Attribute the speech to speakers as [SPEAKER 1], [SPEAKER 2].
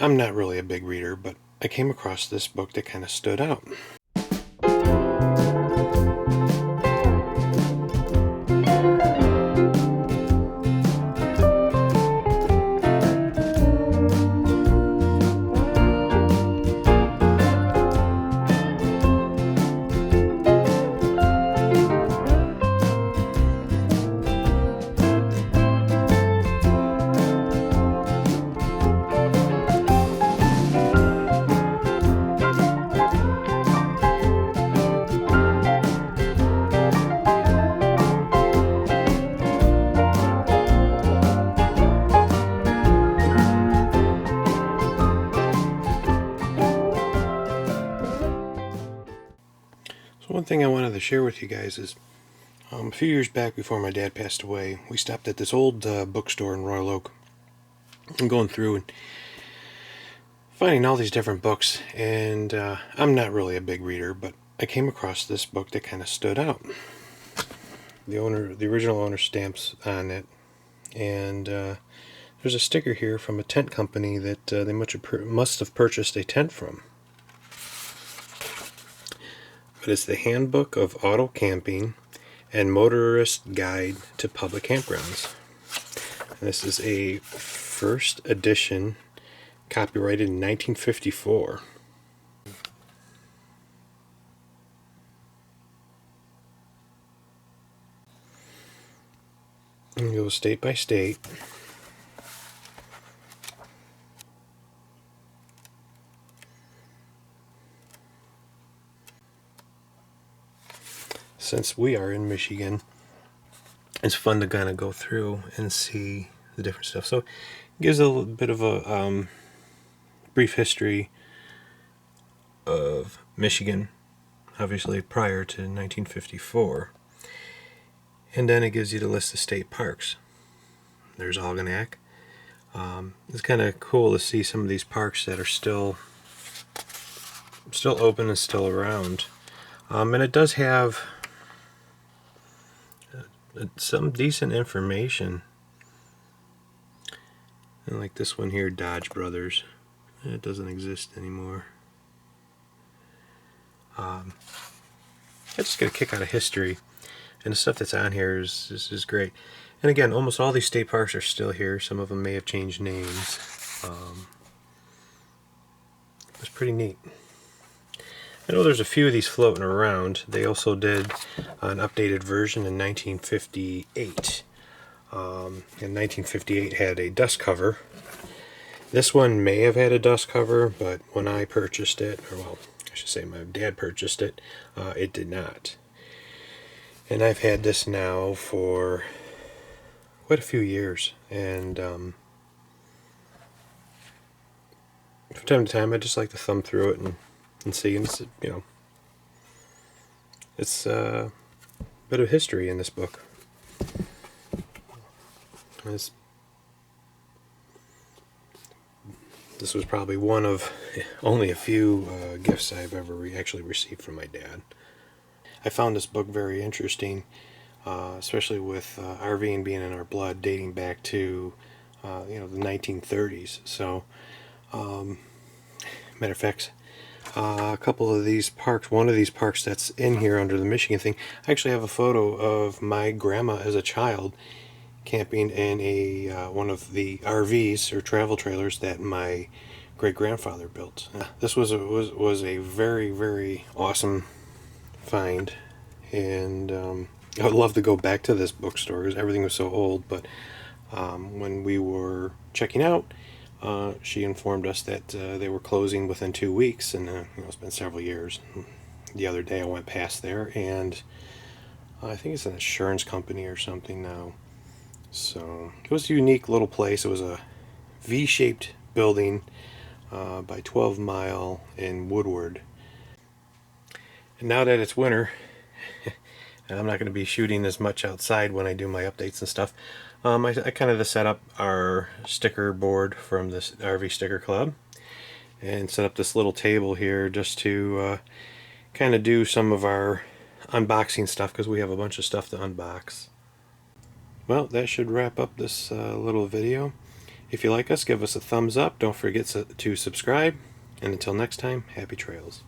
[SPEAKER 1] I'm not really a big reader, but I came across this book that kind of stood out. One thing I wanted to share with you guys is a few years back, before my dad passed away, we stopped at this old bookstore in Royal Oak. I'm going through and finding all these different books, and I'm not really a big reader, but I came across this book that kind of stood out. The original owner stamps on it, and there's a sticker here from a tent company that they must have purchased a tent from. But it's the Handbook of Auto Camping and Motorist Guide to Public Campgrounds. And this is a first edition, copyrighted in 1954. And it goes state by state. Since we are in Michigan, it's fun to kind of go through and see the different stuff. So it gives a little bit of a brief history of Michigan, obviously prior to 1954. And then it gives you the list of state parks. There's Algonac. It's kind of cool to see some of these parks that are still open and still around. And it does have some decent information. And like this one here, Dodge Brothers. It doesn't exist anymore. I just get a kick out of history, and the stuff that's on here is great. And again, almost all these state parks are still here. Some of them may have changed names. It's pretty neat. I know there's a few of these floating around. They also did an updated version in 1958. In 1958 had a dust cover. This one may have had a dust cover, but when I purchased it, or well, I should say my dad purchased it, it did not. And I've had this now for quite a few years, and from time to time I just like to thumb through it and see, and it's, it's a bit of history in this book. This was probably one of only a few gifts I've ever actually received from my dad. I found this book very interesting, especially with RVing being in our blood, dating back to the 1930s. So, matter of fact, a couple of these parks, one of these parks that's in here under the Michigan thing, I actually have a photo of my grandma as a child camping in one of the RVs or travel trailers that my great-grandfather built. This was a very, very awesome find, and I would love to go back to this bookstore because everything was so old, but when we were checking out, she informed us that they were closing within 2 weeks, and it's been several years. The other day I went past there, and I think it's an insurance company or something now. So it was a unique little place. It was a V-shaped building by 12 Mile in Woodward. And now that it's winter, and I'm not going to be shooting as much outside when I do my updates and stuff, I kind of set up our sticker board from this RV Sticker Club and set up this little table here just to kind of do some of our unboxing stuff, because we have a bunch of stuff to unbox. Well, that should wrap up this little video. If you like us, give us a thumbs up. Don't forget to subscribe. And until next time, happy trails.